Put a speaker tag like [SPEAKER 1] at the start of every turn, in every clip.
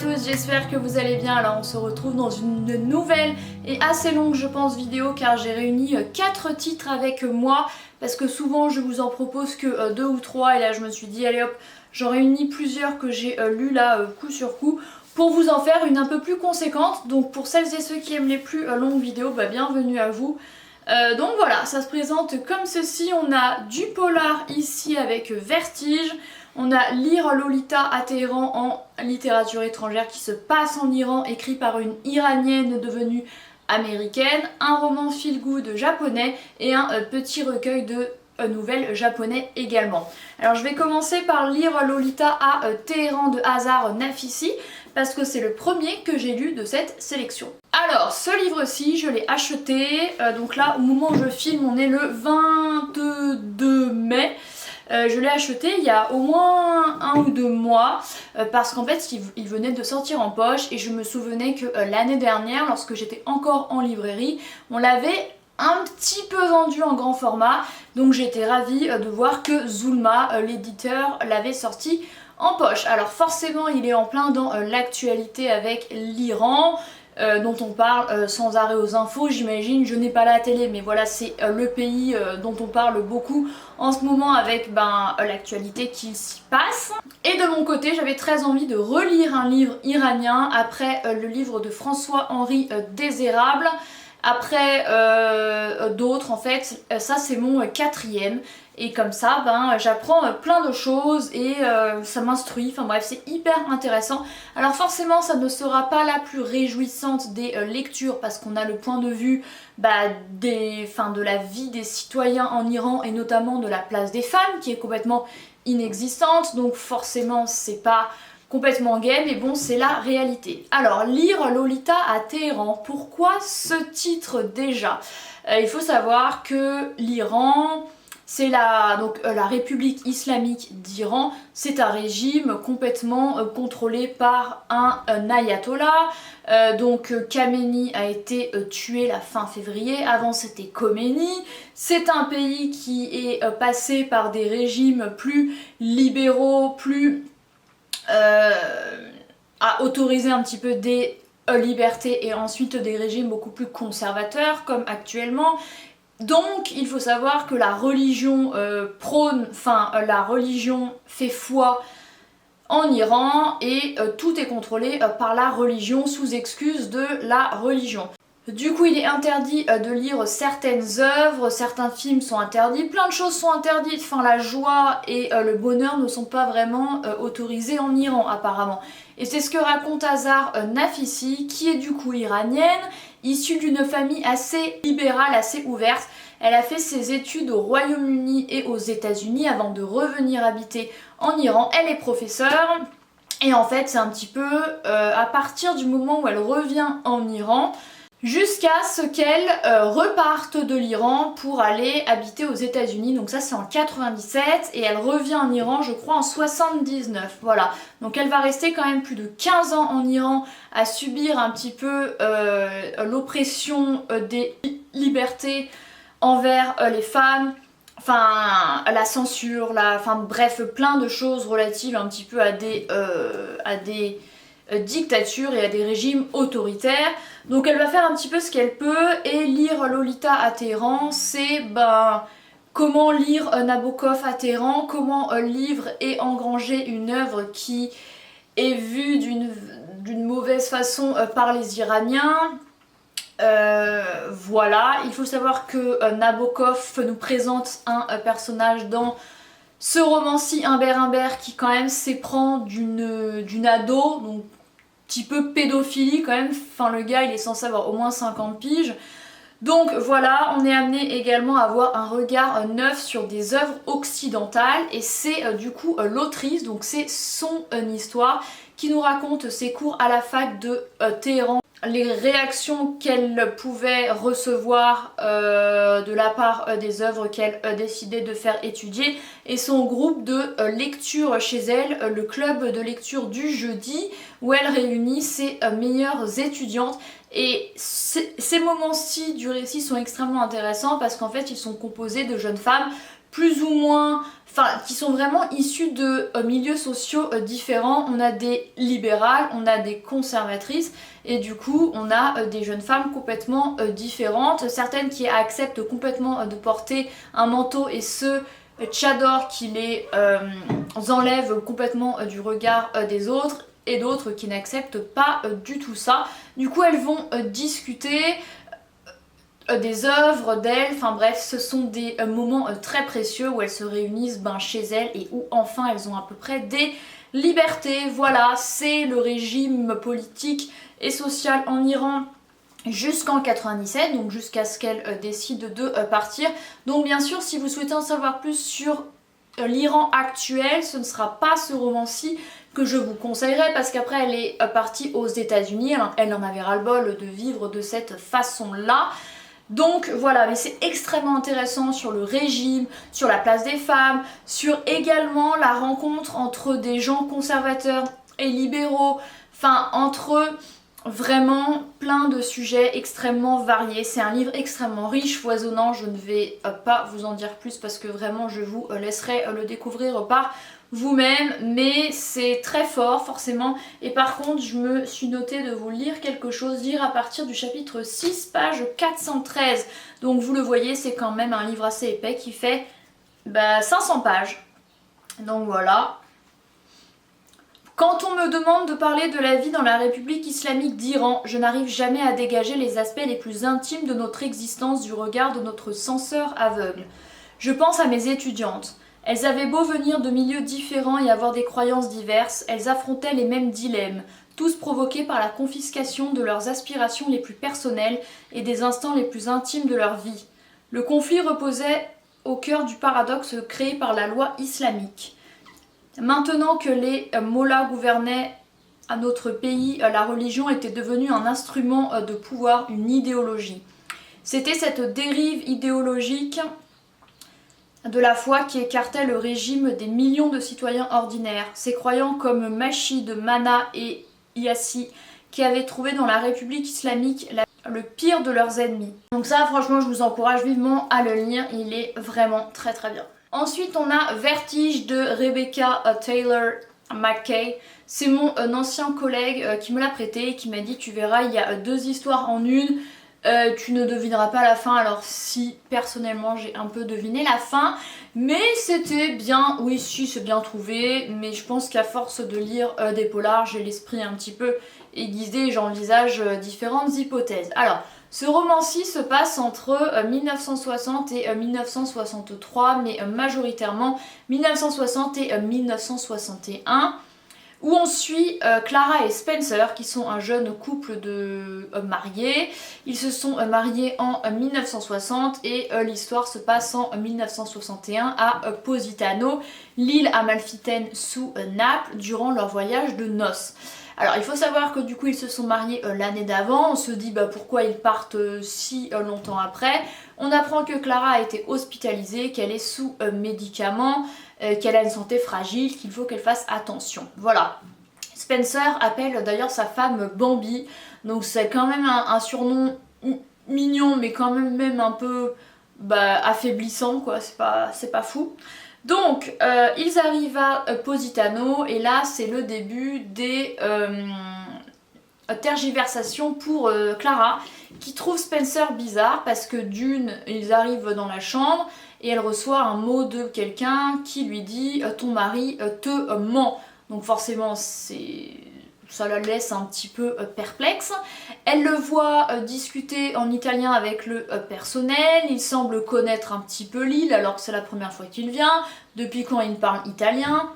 [SPEAKER 1] tous, j'espère que vous allez bien. Alors on se retrouve dans une nouvelle et assez longue je pense vidéo car j'ai réuni 4 titres avec moi parce que souvent je vous en propose que 2 ou 3 et là je me suis dit allez hop, j'en réunis plusieurs que j'ai lus là coup sur coup pour vous en faire une un peu plus conséquente. Donc pour celles et ceux qui aiment les plus longues vidéos, bah, bienvenue à vous. Donc voilà, ça se présente comme ceci. On a du polar ici avec Vertige. On a Lire Lolita à Téhéran en littérature étrangère qui se passe en Iran, écrit par une Iranienne devenue américaine. Un roman feel good japonais et un petit recueil de nouvelles japonais également. Alors je vais commencer par Lire Lolita à Téhéran de Azar Nafisi parce que c'est le premier que j'ai lu de cette sélection. Alors ce livre-ci je l'ai acheté, donc là au moment où je filme on est le 22 mai. Je l'ai acheté il y a au moins 1 ou 2 mois parce qu'en fait il venait de sortir en poche et je me souvenais que l'année dernière lorsque j'étais encore en librairie on l'avait un petit peu vendu en grand format, donc j'étais ravie de voir que Zulma, l'éditeur, l'avait sorti en poche. Alors forcément il est en plein dans l'actualité avec l'Iran, dont on parle sans arrêt aux infos, j'imagine. Je n'ai pas la télé mais voilà, c'est le pays dont on parle beaucoup en ce moment avec l'actualité qui s'y passe. Et de mon côté j'avais très envie de relire un livre iranien après le livre de François-Henri Désérable. Après d'autres en fait, ça c'est mon 4e et comme ça j'apprends plein de choses et ça m'instruit, enfin bref c'est hyper intéressant. Alors forcément ça ne sera pas la plus réjouissante des lectures parce qu'on a le point de vue de la vie des citoyens en Iran et notamment de la place des femmes qui est complètement inexistante, donc forcément c'est pas complètement gay, mais bon c'est la réalité. Alors Lire Lolita à Téhéran, pourquoi ce titre déjà? Il faut savoir que l'Iran, c'est la République islamique d'Iran, c'est un régime complètement contrôlé par un ayatollah. Donc Khamenei a été tué la fin février, avant c'était Khomeini. C'est un pays qui est passé par des régimes plus libéraux, plus à autoriser un petit peu des libertés et ensuite des régimes beaucoup plus conservateurs comme actuellement. Donc il faut savoir que la religion la religion fait foi en Iran et tout est contrôlé par la religion sous excuse de la religion. Du coup il est interdit de lire certaines œuvres, certains films sont interdits, plein de choses sont interdites, enfin la joie et le bonheur ne sont pas vraiment autorisés en Iran apparemment. Et c'est ce que raconte Azar Nafisi qui est du coup iranienne, issue d'une famille assez libérale, assez ouverte. Elle a fait ses études au Royaume-Uni et aux États-Unis avant de revenir habiter en Iran. Elle est professeure et en fait c'est un petit peu à partir du moment où elle revient en Iran jusqu'à ce qu'elle reparte de l'Iran pour aller habiter aux États-Unis. Donc ça c'est en 97 et elle revient en Iran je crois en 79. Voilà, donc elle va rester quand même plus de 15 ans en Iran à subir un petit peu l'oppression des libertés envers les femmes, enfin la censure, bref plein de choses relatives un petit peu à des dictatures et à des régimes autoritaires. Donc elle va faire un petit peu ce qu'elle peut et Lire Lolita à Téhéran c'est comment lire Nabokov à Téhéran, comment lire et engranger une œuvre qui est vue d'une mauvaise façon par les Iraniens. Voilà, il faut savoir que Nabokov nous présente un personnage dans ce roman-ci Humbert qui quand même s'éprend d'une ado, donc petit peu pédophilie quand même, enfin le gars il est censé avoir au moins 50 piges. Donc voilà, on est amené également à avoir un regard neuf sur des œuvres occidentales et c'est du coup l'autrice, donc c'est son histoire qui nous raconte ses cours à la fac de Téhéran, les réactions qu'elle pouvait recevoir de la part des œuvres qu'elle décidait de faire étudier et son groupe de lecture chez elle, le club de lecture du jeudi où elle réunit ses meilleures étudiantes. Et ces moments-ci du récit sont extrêmement intéressants parce qu'en fait ils sont composés de jeunes femmes plus ou moins, enfin qui sont vraiment issus de milieux sociaux différents. On a des libérales, on a des conservatrices et du coup on a des jeunes femmes complètement différentes, certaines qui acceptent complètement de porter un manteau et ceux tchadors qui les enlèvent complètement du regard des autres et d'autres qui n'acceptent pas du tout ça. Du coup elles vont discuter des œuvres d'elles, enfin bref, ce sont des moments très précieux où elles se réunissent chez elles et où enfin elles ont à peu près des libertés. Voilà, c'est le régime politique et social en Iran jusqu'en 97, donc jusqu'à ce qu'elles décident de partir. Donc bien sûr, si vous souhaitez en savoir plus sur l'Iran actuel, ce ne sera pas ce roman-ci que je vous conseillerais parce qu'après elle est partie aux États-Unis, elle en avait ras-le-bol de vivre de cette façon-là. Donc voilà, mais c'est extrêmement intéressant sur le régime, sur la place des femmes, sur également la rencontre entre des gens conservateurs et libéraux, enfin entre vraiment plein de sujets extrêmement variés. C'est un livre extrêmement riche, foisonnant, je ne vais pas vous en dire plus parce que vraiment je vous laisserai le découvrir par vous-même, mais c'est très fort forcément. Et par contre je me suis noté de vous lire quelque chose, lire à partir du chapitre 6, page 413. Donc vous le voyez, c'est quand même un livre assez épais qui fait 500 pages. Donc voilà. Quand on me demande de parler de la vie dans la République islamique d'Iran, je n'arrive jamais à dégager les aspects les plus intimes de notre existence du regard de notre censeur aveugle. Je pense à mes étudiantes. Elles avaient beau venir de milieux différents et avoir des croyances diverses, elles affrontaient les mêmes dilemmes, tous provoqués par la confiscation de leurs aspirations les plus personnelles et des instants les plus intimes de leur vie. Le conflit reposait au cœur du paradoxe créé par la loi islamique. Maintenant que les mollahs gouvernaient à notre pays, la religion était devenue un instrument de pouvoir, une idéologie. C'était cette dérive idéologique de la foi qui écartait le régime des millions de citoyens ordinaires, ces croyants comme Machid, Mana et Yassi, qui avaient trouvé dans la République islamique le pire de leurs ennemis. Donc ça, franchement, je vous encourage vivement à le lire, il est vraiment très très bien. Ensuite, on a Vertige de Rebecca Taylor McKay. C'est mon ancien collègue qui me l'a prêté et qui m'a dit, tu verras, il y a 2 histoires en une. Tu ne devineras pas la fin, alors si personnellement j'ai un peu deviné la fin, mais c'était bien, oui si c'est bien trouvé, mais je pense qu'à force de lire des polars, j'ai l'esprit un petit peu aiguisé et j'envisage différentes hypothèses. Alors, ce roman-ci se passe entre 1960 et 1963, mais majoritairement 1960 et 1961. Où on suit Clara et Spencer qui sont un jeune couple de mariés. Ils se sont mariés en 1960 et l'histoire se passe en 1961 à Positano, l'île amalfitaine sous Naples, durant leur voyage de noces. Alors il faut savoir que du coup ils se sont mariés l'année d'avant, on se dit pourquoi ils partent si longtemps après. On apprend que Clara a été hospitalisée, qu'elle est sous médicaments, qu'elle a une santé fragile, qu'il faut qu'elle fasse attention. Voilà. Spencer appelle d'ailleurs sa femme Bambi, donc c'est quand même un surnom mignon mais quand même un peu affaiblissant quoi, c'est pas fou. Donc ils arrivent à Positano et là c'est le début des tergiversations pour Clara qui trouve Spencer bizarre parce que d'une, ils arrivent dans la chambre et elle reçoit un mot de quelqu'un qui lui dit ton mari te ment. Donc forcément ça la laisse un petit peu perplexe. Elle le voit discuter en italien avec le personnel, il semble connaître un petit peu l'île alors que c'est la première fois qu'il vient, depuis quand il parle italien.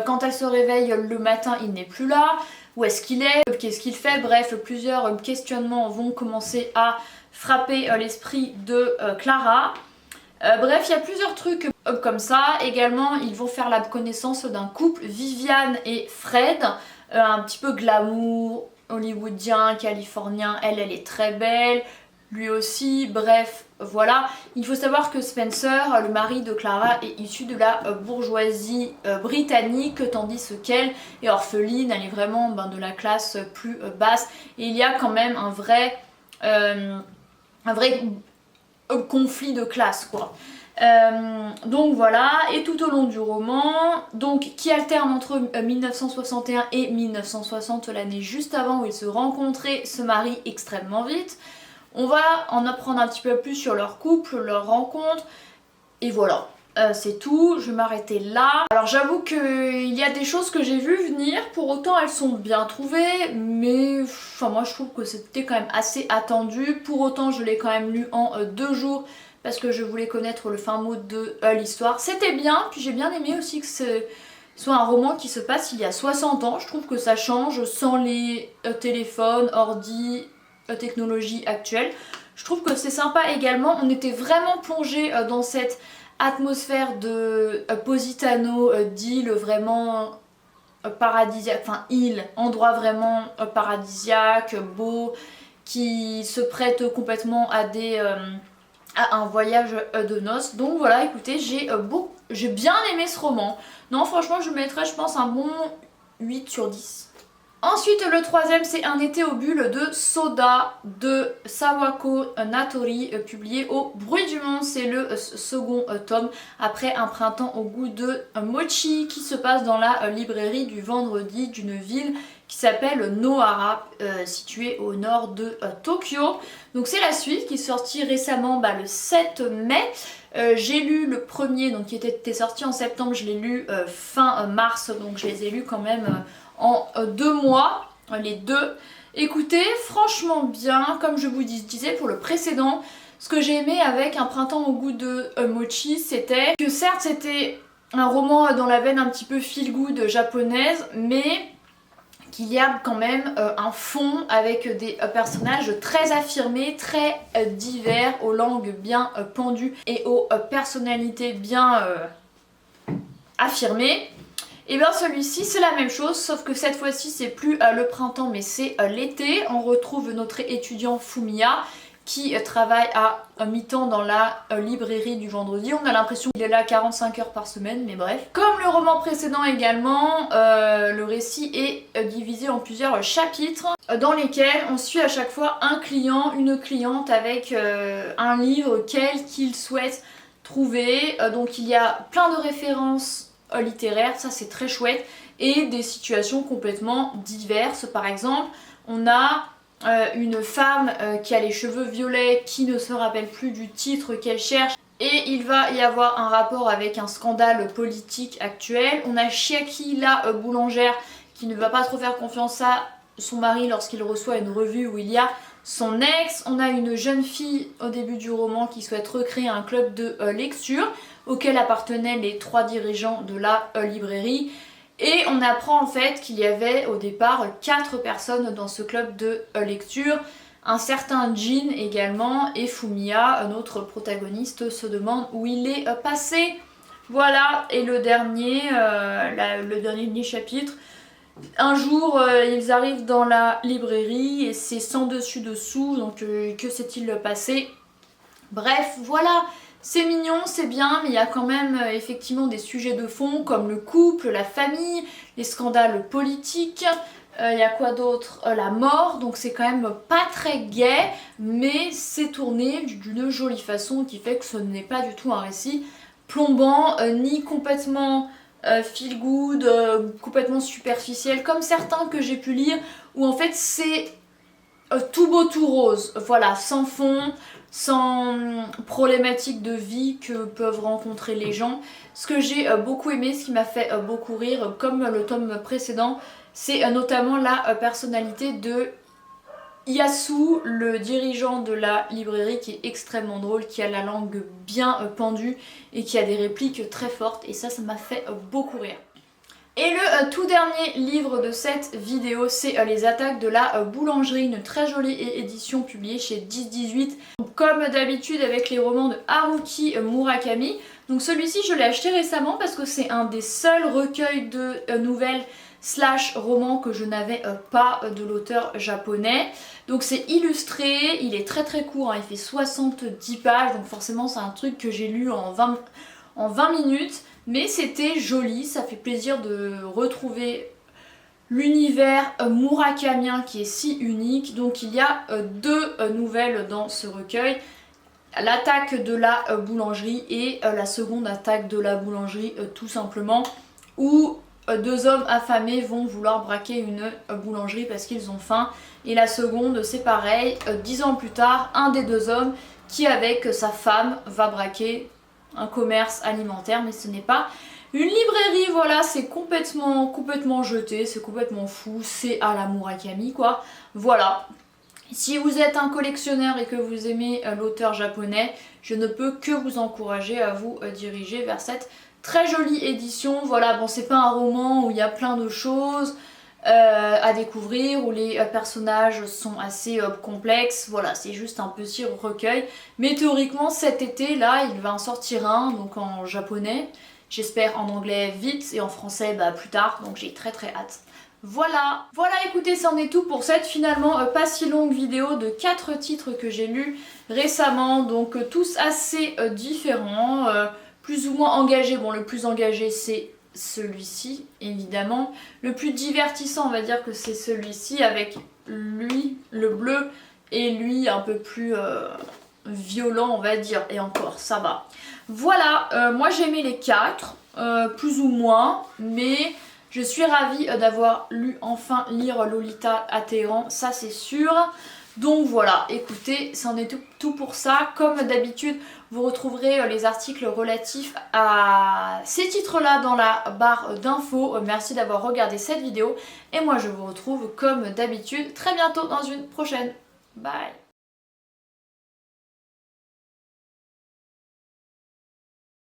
[SPEAKER 1] Quand elle se réveille le matin, il n'est plus là. Où est-ce qu'il est? Qu'est-ce qu'il fait? Bref, plusieurs questionnements vont commencer à frapper l'esprit de Clara. Bref, il y a plusieurs trucs comme ça. Également, ils vont faire la connaissance d'un couple, Viviane et Fred, un petit peu glamour, hollywoodien, californien. Elle est très belle, lui aussi, bref, voilà. Il faut savoir que Spencer, le mari de Clara, est issu de la bourgeoisie britannique, tandis qu'elle est orpheline, elle est vraiment de la classe plus basse. Et il y a quand même un vrai conflit de classe, quoi. Donc voilà, et tout au long du roman, donc qui alterne entre 1961 et 1960, l'année juste avant où ils se rencontrent et se marient extrêmement vite. On va en apprendre un petit peu plus sur leur couple, leur rencontre, et voilà. C'est tout, je vais m'arrêter là. Alors j'avoue qu'il y a des choses que j'ai vues venir, pour autant elles sont bien trouvées, mais enfin, moi je trouve que c'était quand même assez attendu. Pour autant je l'ai quand même lu en 2 jours, parce que je voulais connaître le fin mot de l'histoire. C'était bien, puis j'ai bien aimé aussi que ce soit un roman qui se passe il y a 60 ans. Je trouve que ça change sans les téléphones, ordi, technologie actuelle. Je trouve que c'est sympa également. On était vraiment plongé dans cette atmosphère de Positano, d'île vraiment paradisiaque, enfin île, endroit vraiment paradisiaque, beau, qui se prête complètement à à un voyage de noces. Donc voilà, écoutez, j'ai bien aimé ce roman. Non, franchement, je mettrais, je pense, un bon 8 sur 10. Ensuite, le troisième, c'est Un été aux bulles de Soda de Sawako Natori, publié au Bruit du Monde. C'est le second tome, après Un printemps au goût de mochi, qui se passe dans la librairie du vendredi d'une ville qui s'appelle Nohara, située au nord de Tokyo. Donc c'est la suite qui est sortie récemment le 7 mai. J'ai lu le premier, donc qui était sorti en septembre, je l'ai lu fin mars, donc je les ai lus quand même en 2 mois, les deux. Écoutez, franchement bien, comme je vous disais pour le précédent, ce que j'ai aimé avec Un printemps au goût de mochi, c'était que certes c'était un roman dans la veine un petit peu feel good japonaise, mais qu'il y a quand même un fond avec des personnages très affirmés, très divers, aux langues bien pendues et aux personnalités bien affirmées. Et bien celui-ci c'est la même chose, sauf que cette fois-ci c'est plus le printemps mais c'est l'été. On retrouve notre étudiant Fumiya qui travaille à mi-temps dans la librairie du vendredi. On a l'impression qu'il est là 45 heures par semaine, mais bref. Comme le roman précédent également, le récit est divisé en plusieurs chapitres dans lesquels on suit à chaque fois un client, une cliente avec un livre qu'il souhaite trouver. Donc il y a plein de références littéraires, ça c'est très chouette, et des situations complètement diverses. Par exemple, on a une femme qui a les cheveux violets, qui ne se rappelle plus du titre qu'elle cherche, et il va y avoir un rapport avec un scandale politique actuel. On a Chiaki, la boulangère, qui ne va pas trop faire confiance à son mari lorsqu'il reçoit une revue où il y a son ex. On a une jeune fille au début du roman qui souhaite recréer un club de lecture auquel appartenaient les 3 dirigeants de la librairie. Et on apprend en fait qu'il y avait au départ 4 personnes dans ce club de lecture. Un certain Jin également, et Fumiya, notre protagoniste, se demande où il est passé. Voilà, et le dernier chapitre. Un jour, ils arrivent dans la librairie et c'est sans dessus dessous, donc que s'est-il passé? Bref, voilà. C'est mignon, c'est bien, mais il y a quand même effectivement des sujets de fond comme le couple, la famille, les scandales politiques, il y a quoi d'autre? La mort, donc c'est quand même pas très gai, mais c'est tourné d'une jolie façon qui fait que ce n'est pas du tout un récit plombant, ni complètement feel good, complètement superficiel, comme certains que j'ai pu lire, où en fait c'est tout beau tout rose, voilà, sans fond, sans problématiques de vie que peuvent rencontrer les gens. Ce que j'ai beaucoup aimé, ce qui m'a fait beaucoup rire, comme le tome précédent, c'est notamment la personnalité de Yasu, le dirigeant de la librairie, qui est extrêmement drôle, qui a la langue bien pendue et qui a des répliques très fortes, et ça m'a fait beaucoup rire. Et le tout dernier livre de cette vidéo, c'est Les attaques de la boulangerie, une très jolie édition publiée chez 10-18. Comme d'habitude avec les romans de Haruki Murakami. Donc celui-ci je l'ai acheté récemment parce que c'est un des seuls recueils de nouvelles / romans que je n'avais pas de l'auteur japonais. Donc c'est illustré, il est très court, hein, il fait 70 pages, donc forcément c'est un truc que j'ai lu en 20 minutes. Mais c'était joli, ça fait plaisir de retrouver l'univers murakamien qui est si unique. Donc il y a 2 nouvelles dans ce recueil. l'attaque de la boulangerie et la seconde attaque de la boulangerie tout simplement, où deux hommes affamés vont vouloir braquer une boulangerie parce qu'ils ont faim. Et la seconde c'est pareil, 10 ans plus tard, un des deux hommes qui avec sa femme va braquer un commerce alimentaire, mais ce n'est pas une librairie. Voilà, c'est complètement jeté, c'est complètement fou, c'est à la Murakami quoi. Voilà. Si vous êtes un collectionneur et que vous aimez l'auteur japonais, je ne peux que vous encourager à vous diriger vers cette très jolie édition. Voilà, bon c'est pas un roman où il y a plein de choses à découvrir, où les personnages sont assez complexes, voilà, c'est juste un petit recueil. Mais théoriquement cet été là il va en sortir un, donc en japonais, j'espère en anglais vite et en français bah, plus tard, donc j'ai très hâte. Voilà, écoutez, c'en est tout pour cette finalement pas si longue vidéo de 4 titres que j'ai lus récemment, donc tous assez différents, plus ou moins engagés. Bon, le plus engagé c'est celui-ci évidemment, le plus divertissant on va dire que c'est celui-ci avec lui le bleu et lui un peu plus violent on va dire, et encore ça va. Voilà, moi j'ai aimé les 4, plus ou moins, mais je suis ravie d'avoir enfin lire Lolita à Téhéran, ça c'est sûr. Donc voilà, écoutez, c'en est tout pour ça. Comme d'habitude, vous retrouverez les articles relatifs à ces titres-là dans la barre d'infos. Merci d'avoir regardé cette vidéo et moi je vous retrouve comme d'habitude très bientôt dans une prochaine. Bye!